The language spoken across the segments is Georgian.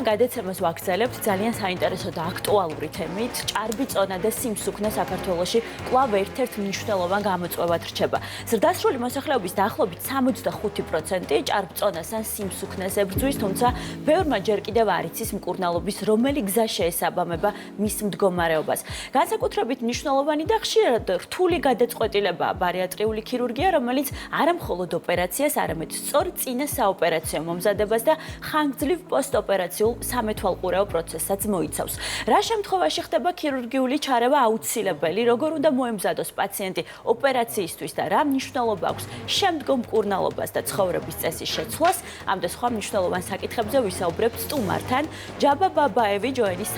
გადაცემას ვაგრძელებთ ძალიან საინტერესო და აქტუალური თემით. ჭარბი წონა და სიმსუქნე საქართველოში კვლავ ერთ-ერთ მნიშვნელოვან გამოწვევად რჩება. ზრდასრული მოსახლეობის დაახლოებით 65% ჭარბწონას ან სიმსუქნეს ებრძვის, თუმცა ბევრმა ჯერ კიდევ არ იცის მკურნალობის რომელი გზა შეესაბამება მის მდგომარეობას. განსაკუთრებით მნიშვნელოვანი და ხშირად რთული გადაწყვეტილებაა ბარიატრიული ქირურგია, რომელიც არა მხოლოდ ოპერაციას, არამედ სწორ წინა საოპერაციო მომზადებას და ხანგრძლივ პოსტოპერაციულ სამეთვალყურეო პროცესსაც მოიცავს. რა შემთხვევაში ხდება ქირურგიული ჩარევა აუცილებელი, როგორ უნდა მოემზადოს პაციენტი ოპერაციისთვის და რა მნიშვნელობა აქვს შემდგომ მკურნალობას და ცხოვრების წესის შეცვლას, ამ და სხვა მნიშვნელოვან საკითხებზე ვისაუბრებთ სტუმართან. ჯაბა ბაბაევი, ჯოენის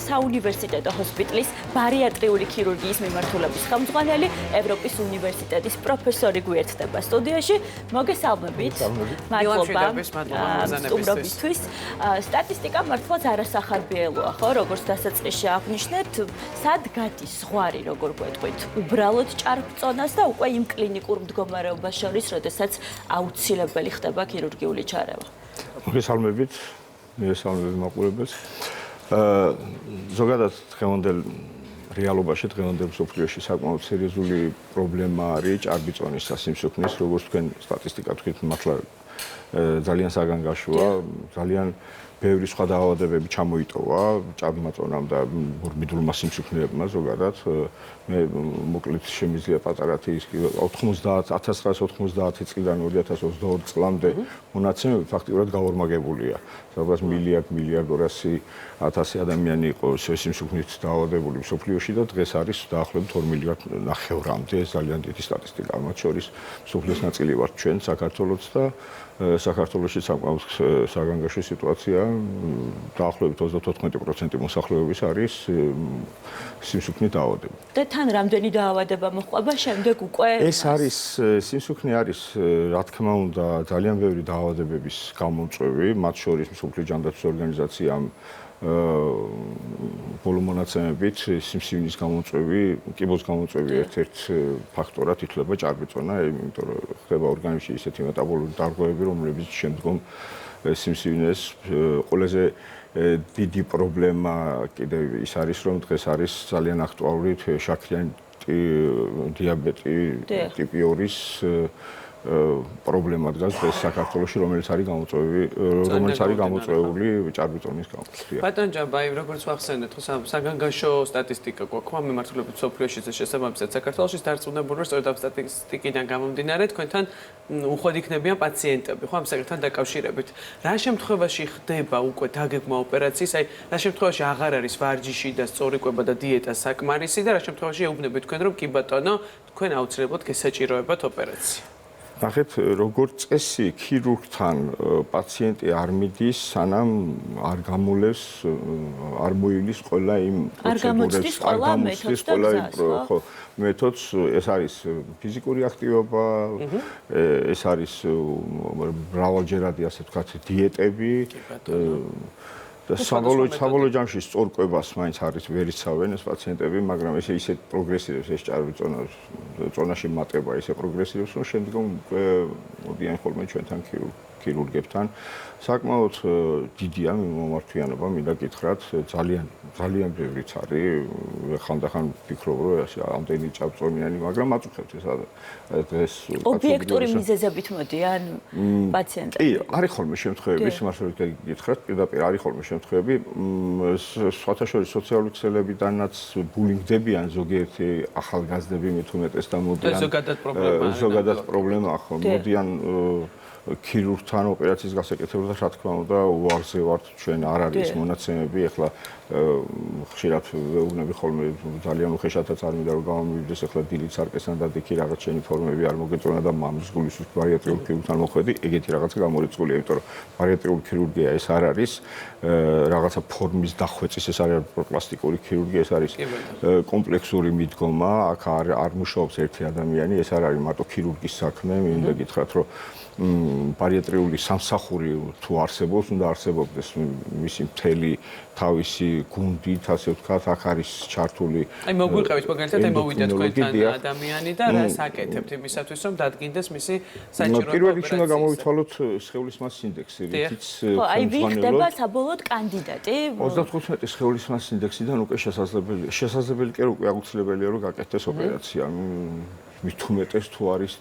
საუნივერსიტეტო ჰოსპიტალის ბარიატრიული ქირურგიის მიმართულების ხელმძღვანელი, ევროპის უნივერსიტეტის პროფესორი გვერდდება სტუდიაში. მოგესალმებით. მადლობა სტუმრობისთვის. სტატისტიკა მართლაც არასახარბიელოა, ხო, როგორც დასაწყისში აღნიშნეთ, სად გადის ზღვარი, როგორ გვეტყვით, უბრალოდ ჭარბწონას და უკვე იმ კლინიკურ მდგომარეობას შორის, როდესაც აუცილებელი ხდება ქირურგიული ჩარევა. მოგესალმებით, მაყურებელს. ზოგადად დღევანდელ რეალობაში, დღევანდელ მსოფლიოში საკმაოდ სერიოზული პრობლემა არის ჭარბი წონის და სიმსუქნის, როგორც თქვენ სტატისტიკა თქვით, მართლა ძალიან საგანგაშოა, ძალიან ბევრი სხვა დაავადებები ჩამოიტოვა ჭარბმა წონამ და მორბიდულმა სიმსუქნეებმა ზოგადად. მე მოკლედ შემიძლია პატარათი 1990 წლიდან 2022 წლამდე მონაცემები ფაქტიურად გაორმაგებულია. სადაც მილიარდ 200.000 ადამიანი იყო სიმსუქნით დაავადებული მსოფლიოში და დღეს არის დაახლოებით 2 მილიარდ ნახევრამდე. ეს ძალიან დიდი სტატისტიკაა, მათ შორის მსოფლიოს ნაწილი ვართ ჩვენ საქართველოც და საქართველოში საკმაოდ საგანგაშო სიტუაცია. დაახლოებით 34% მოსახლეობის არის სიმსუქნით დაავადებული. და თან რამდენი დაავადება მოჰყვება შემდეგ უკვე? ეს არის სიმსუქნე არის, რა თქმა უნდა, ძალიან ბევრი დაავადებების გამომწვევი, მათ შორის მსოფლიო ჯანდაცვის ორგანიზაციამ ბოლო მონაცემებით სიმსივნის გამომწვევი, კიბოს გამომწვევი ერთ-ერთ ფაქტორად ითვლება ჭარბი წონა, იმიტომ რომ ხდება ორგანიზმში ისეთი მეტაბოლური დარღვევები, რომლებიც შემდგომ სიმსივნეს ყველაზე დიდი პრობლემა კიდევ ის არის, რომ დღეს არის ძალიან აქტუალური შაქრიანი დიაბეტი ტიპი 2-ის პრობლემა დგას დღეს საქართველოში, რომელიც არის გამოწვეული ჭარბი წონის გამო. ბატონ ჯაბაევი, როგორც ვახსენეთ, ხო საგანგაშო სტატისტიკა გვაქვს მიმართულებით მსოფლიოში შესაბამისად საქართველოში დარწმუნებული ვარ, სწორედ ამ სტატისტიკიდან გამომდინარე, თქვენთან უხვად იქნებიან პაციენტები, ხო ამ საკითხთან დაკავშირებით. რა შემთხვევაში ხდება უკვე დაგეგმა ოპერაციის, აი რა შემთხვევაში აღარ არის ვარჯიში და სწორი კვება და დიეტა საკმარისი და რა შემთხვევაში ეუბნებით თქვენ, რომ კი ბატონო, თქვენ აუცილებლად გესაჭიროებათ ოპერაცია. ნახეთ, როგორც წესი ქირურგთან პაციენტი არ მიდის, სანამ არ გამოლევს, არ მოივლის ყველა იმ პროცედურებს, არ გამოცდის ყველა იმ მეთოდს, ეს არის ფიზიკური აქტივობა, ეს არის მრავალჯერადი, ასე ვთქვათ, დიეტები და საბოლოო ჯამში სწორკვებას მაინც არის ვერ იცავენ ეს პაციენტები, მაგრამ ესე ისე პროგრესირებს ეს ჭარბი წონაში მატება ისე პროგრესირებს, რომ შემდგომ უკვე მოდიან ხოლმე ჩვენთან ქირურგებთან. საკმაოდ დიდია მომართვიანობა, მინდა გითხრათ, ძალიან ბევრიც არის. ხანდახან ვფიქრობ, რომ ამდენი ჭარბწონიანი, მაგრამ აწუხებთ ეს დღეს ობიექტური მიზეზებით მოდიან პაციენტები. კი, არის ხოლმე შემთხვევები, სიმართლე გითხრათ, პირდაპირ არის ხოლმე შემთხვევები, სხვათა შორის სოციალური ქსელებიდანაც ბულინგდებიან ზოგიერთი ახალგაზრდები მით უმეტეს და მოდიან ზოგადად პრობლემაა ხო, მოდიან ქირურგთან ოპერაციის გასაკეთებლად, რა თქმა უნდა, უარზე ვართ ჩვენ, არ არის მონაცემები, ეხლა ხშირად ვეუბნები ხოლმე ძალიან უხეშადაც არ მინდა რომ გამომივიდეს, ეხლა დილით სარკესთან და დიქი რაღაც შენი ფორმები არ მოგეწონა და მამის გულისთვის ბარიატრიულ ქირურგთან მოხვედი, ეგეთი რაღაცა გამორიცხულია, იმიტომ რომ ბარიატრიული ქირურგია ეს არ არის რაღაცა ფორმის დახვეწის, ეს არის პლასტიკური ქირურგია, ეს არის კომპლექსური მიდგომა, აქ არ მუშაობს ერთი ადამიანი, ეს არ არის მარტო ქირურგის საქმე, მინდა გითხრათ, რომ ბარიატრიული სამსახური თუ არსებობს, უნდა არსებობდეს მისი მთელი თავისი გუნდით, ასე ვთქვათ, აქ არის ჩართული. აი მოგვიყევით მაგალითად, აი მოვიდა თქვენთან ადამიანი და რას აკეთებთ იმისათვის, რომ დადგინდეს მისი საჭირო პირველ რიგში უნდა გამოვითვალოთ სხეულის მასის ინდექსი, რითიც აი ვიხდება საბოლოოდ კანდიდატი 35 სხეულის მასის ინდექსიდან უკვე შესაძლებელი კი უკვე აუცილებელია რომ გაკეთდეს ოპერაცია. მით უმეტეს თუ არის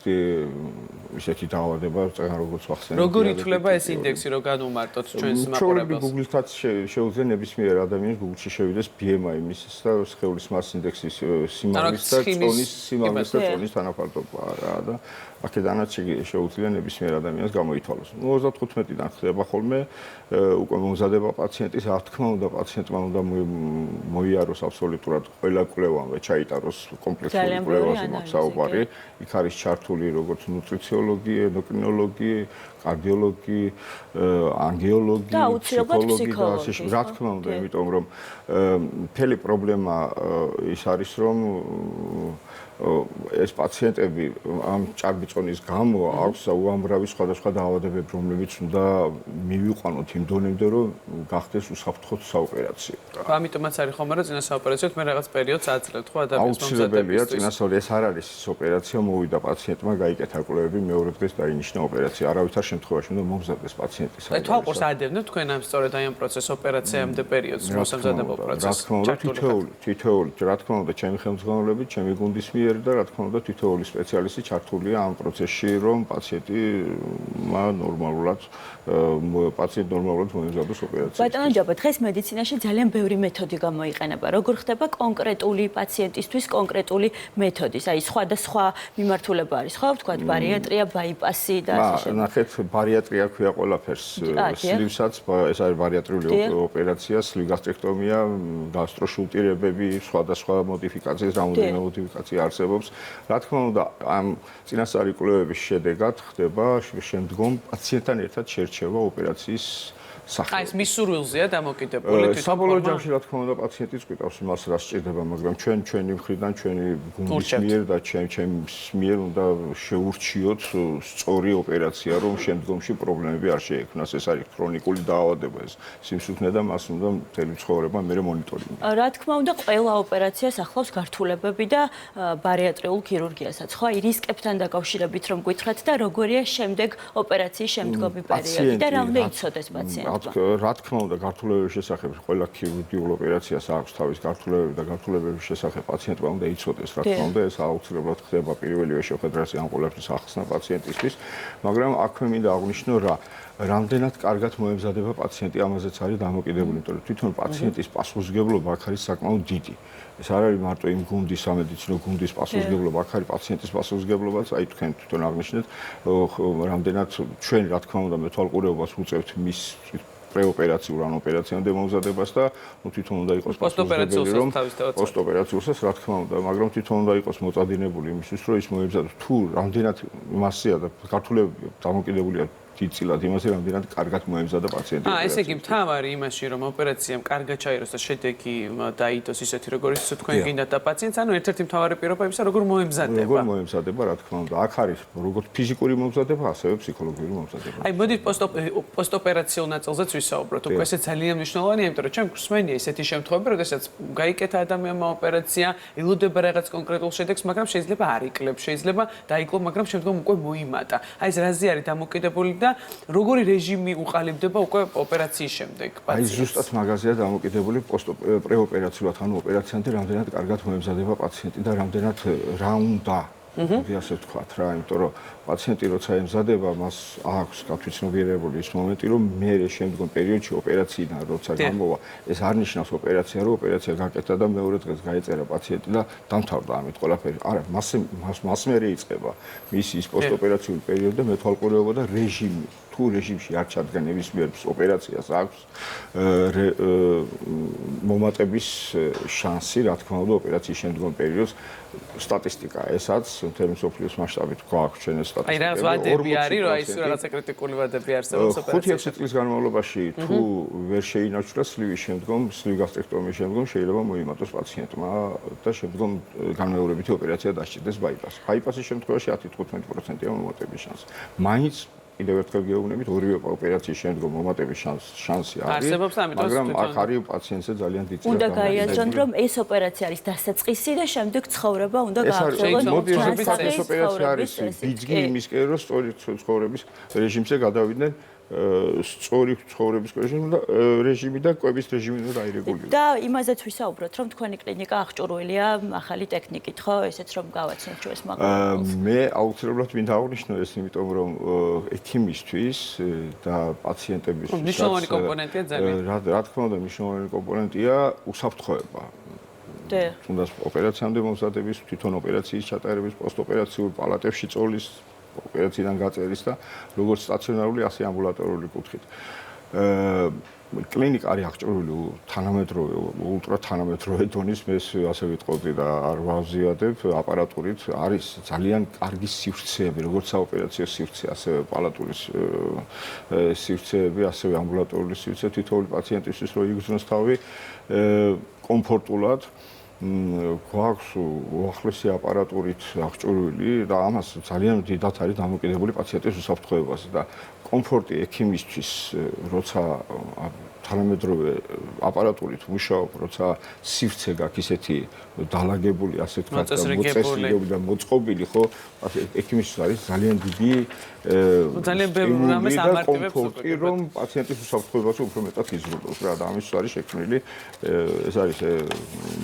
ისეთი დაავადება, როგორც ვახსენე. როგორ ითვლება ეს ინდექსი, რომ განუმარტოთ ჩვენს მაყურებელს? Google-თან შეუძლია ნებისმიერ ადამიანს Google-ში შევიდეს BMI მისის და სხეულის მასის ინდექსის სიმაღლის და წონის თანაფარდობა რა და აქედანაც შეუძლია ნებისმიერ ადამიანს გამოითვალოს. 35-დან ხდება ხოლმე უკვე მომზადება პაციენტის, რა თქმა უნდა, პაციენტმა უნდა მოიაროს აბსოლუტურად ყველა კვლევამდე, ჩაიტაროს კომპლექსური კვლევაზე მაქვს საუბარი. იქ არის ჩართული როგორც ნუტრიციოლოგი, ენდოკრინოლოგი, კარდიოლოგი, ანგიოლოგი, ფსიქოლოგი და ასე შემდეგ. რა თქმა უნდა, იმიტომ რომ მთელი პრობლემა ის არის, რომ ეს პაციენტები ამ ჭარბიწონის გამო აქვს უამრავი სხვადასხვა დაავადებები, რომლებიც უნდა მივიყვანოთ იმ დონემდე, რომ გახდეს უსაფრთხო საოპერაციო. ამიტომაც არის ხომ, რომ წინასაოპერაციოდ მე რაღაც პერიოდს აძლევთ ხო ადამიანს აუცილებელია წინასაოპერაციო, ეს არ არის ოპერაცია, მოვიდა პაციენტმა, გაიკეთა კვლევები, მეორე დღეს დაინიშნა ოპერაცია. არავითარ შემთხვევაში უნდა მომზადდეს პაციენტის. აი თვალყურს ადევნებთ თქვენ ამ სწორედ აი ამ პროცეს ოპერაციამდე პერიოდს, მოსამზადებელ პროცესს. რა თქმა უნდა, თითოეული, რა თქმა უნდა, ჩემი ხელმძღვანელობით, ჩემი გუნდის მიერ და რა თქმა უნდა თითოეული სპეციალისტი ჩართულია ამ პროცესში, რომ პაციენტმა ნორმალურად მოემზადოს ოპერაცია. ბატონო ჯაბა, დღეს მედიცინაში ძალიან ბევრი მეთოდი გამოიყენება. როგორ ხდება კონკრეტული პაციენტისთვის კონკრეტული მეთოდის? აი სხვადასხვა მიმართულება არის, ხო? ვთქვათ, ბარიატრია, ბაიპასი და ასე შემდეგ. ნახეთ, ბარიატრია ქვია ყველაფერს. სლივსაც, ეს არის ბარიატრიული ოპერაცია, სლივგასტრექტომია, გასტროშულტირებები, სხვადასხვა მოდიფიკაციის, რამოდენიმე მოდიფიკაცია არსებობს. რა თქმა უნდა, ამ წინასწარი კვლევების შედეგად ხდება შემდგომ პაციენტთან ერთად შერჩევა ოპერაციის სახე. აი ეს მის სურვილზეა დამოკიდებული თვითონ. საბოლოო ჯამში რა თქმა უნდა პაციენტის გვიტავს იმას, რა სჭირდება, მაგრამ ჩვენი მხრიდან, ჩვენი გუნდის მიერ და ჩემს მიერ უნდა შეურჩიოთ სწორი ოპერაცია, რომ შემდგომში პრობლემები არ შეექმნას. ეს არის ქრონიკული დაავადება, ეს სიმსუქნე და მას უნდა მთელი ცხოვრება მერე მონიტორინგი. რა თქმა უნდა, ყველა ოპერაციას ახლავს გართულებები და ბარიატრიულ ქირურგიასაც, ხო? აი რისკებთან დაკავშირებით რომ გითხრათ და როგორია შემდეგ ოპერაციის შემდგომი პერიოდი და რა უნდა იცოდეს პაციენტმა? რა თქმა უნდა, გართულებების შესახებ ყველა ქირურგიულ ოპერაციას აქვს თავის გართულებები და გართულებების შესახებ პაციენტმა უნდა იცოდეს. რა თქმა უნდა, ეს აუცილებლად ხდება პირველივე შეხვედრაზე ამ ყველაფრის ახსნა პაციენტისთვის, მაგრამ აქვე მინდა აღვნიშნო რა რამდენად კარგად მოემზადება პაციენტი, ამაზეც არის დამოკიდებული, იმიტომ რომ თვითონ პაციენტის პასუხისმგებლობა აქ არის საკმაოდ დიდი. ეს არ არის მარტო იმ გუნდის, სამედიცინო გუნდის პასუხისმგებლობა, აქ არის პაციენტის პასუხისმგებლობაც, აი თქვენ თვითონ აღნიშნეთ, რამდენად ჩვენ რა თქმა უნდა მეთვალყურეობას უწევთ მის პრეოპერაციულ ან ოპერაციამდე მომზადებას და თვითონ უნდა იყოს პასუხისმგებელი, რომ პოსტოპერაციულსაც რა თქმა უნდა, მაგრამ თვითონ უნდა იყოს მოწადინებული იმისთვის, რომ ის მოემზადოს. თუ რამდენად მასია და გართულებები დამოკიდებულია დიდწილად იმაზე, რამდენად კარგად მოემზადა პაციენტი. ესე იგი, მთავარი იმაში, რომ ოპერაციამ კარგად ჩაიროს და შედეგი დაიდოს ისეთი, როგორც თქვენ გინდათ და პაციენტს, ანუ ერთ-ერთი მთავარი პირობა იმისა, როგორ მოემზადება. როგორ მოემზადება, რა თქმა უნდა, აქ არის როგორც ფიზიკური მომზადება, ასევე ფსიქოლოგიური მომზადება. აი, მოდით პოსტოპერაციულ ნაწილზეც ვისაუბროთ. უკვე ეს ძალიან მნიშვნელოვანია, იმიტომ რომ ჩემ გვსმენია ესეთი შემთხვევები, როდესაც გაიკეთა ადამიანმა ოპერაცია, ელოდება რაღაც კონკრეტულ შედეგს, მაგრამ შეიძლება არ იკლებს, შეიძლება დაიკლო, მაგრამ შემდგომ უკვე მოიმატა. აი, ეს რაზე არის დამოკიდებული და როგორი რეჟიმი უყალიბდება უკვე ოპერაციის შემდეგ პაციენტს? აი ზუსტად მაგაზეა დამოკიდებული პრეოპერაციულად, ანუ ოპერაციამდე რამდენად კარგად მოემზადება პაციენტი და რამდენად რა უნდა ასე ვთქვათ რა, იმიტომ რომ პაციენტი როცა ემზადება, მას აქვს გათვითცნობიერებული ის მომენტი, რომ მე შემდგომ პერიოდში ოპერაციიდან როცა გამოვა, ეს არ ნიშნავს ოპერაცია, რომ ოპერაცია გაკეთდა და მეორე დღეს გაეწერა პაციენტი და დამთავრდა ამით ყველაფერი. არა, მას მერე იწყება მისი ის პოსტოპერაციული პერიოდი და მეთვალყურეობა და რეჟიმი. თუ რეჟიმში არ ჩადგა ნებისმიერ ოპერაციას აქვს მომატების შანსი, რა თქმა უნდა, ოპერაციის შემდგომ პერიოდს სტატისტიკა ესაც მთელი მსოფლიოს მასშტაბით გვაქვს ჩვენ ეს სტატისტიკა. აი რაღაც ვადები არის, რომ აი ეს რაღაცა კრიტიკული ვადები არსებობს ოპერაციაში. 5-6 წლის განმავლობაში თუ ვერ შეინარჩუნა სლივის შემდგომ, სლივგასტრექტომიის შემდგომ შეიძლება მოიმატოს პაციენტმა და შემდგომ განმეორებითი ოპერაცია დასჭირდეს ბაიპასი. ბაიპასის შემთხვევაში 10-15%-ია მომატების შანსი. მაინც კიდევ ერთხელ გეუბნებით, ორივე ოპერაციის შემდგომ მომატების შანსი არის, მაგრამ აქ არის პაციენტზე ძალიან დიდი წინასწარ. უნდა გაიაზრონ, რომ ეს ოპერაცია არის დასაწყისი და შემდეგ ცხოვრება უნდა გააგრძელონ. მოდი ეს ოპერაცია არის ბიძგი იმისკენ, რომ სწორი ცხოვრების რეჟიმზე გადავიდნენ სწორი ცხოვრების რეჟიმი და კვების რეჟიმი უნდა დაირეგულიროს. და იმაზეც ვისაუბროთ, რომ თქვენი კლინიკა აღჭურვილია ახალი ტექნიკით, ხო? ესეც რომ გავაცნოთ ჩვენს მაგალითს. მე აუცილებლად მინდა აღვნიშნო ეს, იმიტომ რომ ექიმისთვის და პაციენტებისთვის მნიშვნელოვანი კომპონენტია ძალიან. რა თქმა უნდა, მნიშვნელოვანი კომპონენტია უსაფრთხოება. თუნდაც ოპერაციამდე მომზადების, თვითონ ოპერაციის ჩატარების, პოსტოპერაციულ პალატებში წოლის ოპერაციიდან გაწერის და როგორც სტაციონარული, ასე ამბულატორიული კუთხით. კლინიკა არის აღჭურვილი თანამედროვე, ულტრათანამედროვე დონის, მე ასე ვიტყოდი და არ ვაზიადებ, აპარატურით არის ძალიან კარგი სივრცეები, როგორც საოპერაციო სივრცე, ასევე პალატური სივრცეები, ასევე ამბულატორული სივრცე თითოეული პაციენტისთვის, რომ იგრძნოს თავი კომფორტულად. გვაქვს უახლესი აპარატურით აღჭურვილი და ამას ძალიან დიდად არის დამოკიდებული პაციენტის უსაფრთხოებაზე და კომფორტი ექიმისთვის, როცა თანამედროვე აპარატურით მუშაობ, როცა სივრცე გაქვს ისეთი დალაგებული, ასე ვთქვათ, მოწესრიგებული და მოწყობილი, ხო, ექიმისთვის არის ძალიან დიდი ძალიან ბევრი რამეს ამარტივებს კომფორტი, რომ პაციენტის უსაფრთხოებაზე უფრო მეტად იზრუნოს რა და ამისთვის არის შექმნილი ეს არის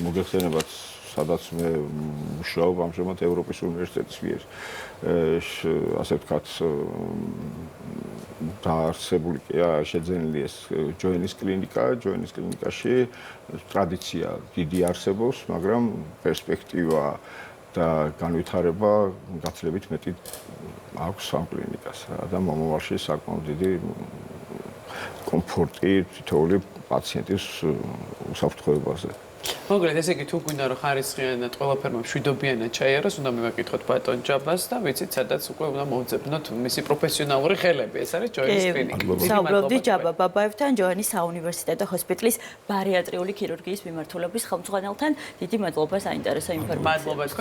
მოგეხსენებათ სადაც მე მუშაობ ამჟამად ევროპის უნივერსიტეტის მიერ ასე ვთქვათ დაარსებული შეძენილი ეს ჯოენის კლინიკა, ჯოენის კლინიკაში ტრადიცია დიდი არსებობს, მაგრამ პერსპექტივა და განვითარება გაცილებით მეტი აქვს ამ კლინიკას და მომავალში საკმაოდ დიდი კომფორტი თითოეული პაციენტის უსაფრთხოებაზე. მოგლედ ესე იგი თუ გვინდა რომ ხარისხიანად ყველაფერმა მშვიდობიანად ჩაიაროს, უნდა მივაკითხოთ ბატონ ჯაბას და ვიცით სადაც უკვე უნდა მოვძებნოთ მისი პროფესიონალური ხელები. ეს არის ჯოენის კლინიკა. საუბრობდი ჯაბა ბაბაევთან, ჯოენის საუნივერსიტეტო ჰოსპიტალის ბარიატრიული ქირურგიის მიმართულების ხელმძღვანელთან. დიდი მადლობა საინტერესო ინფორმაციისთვის.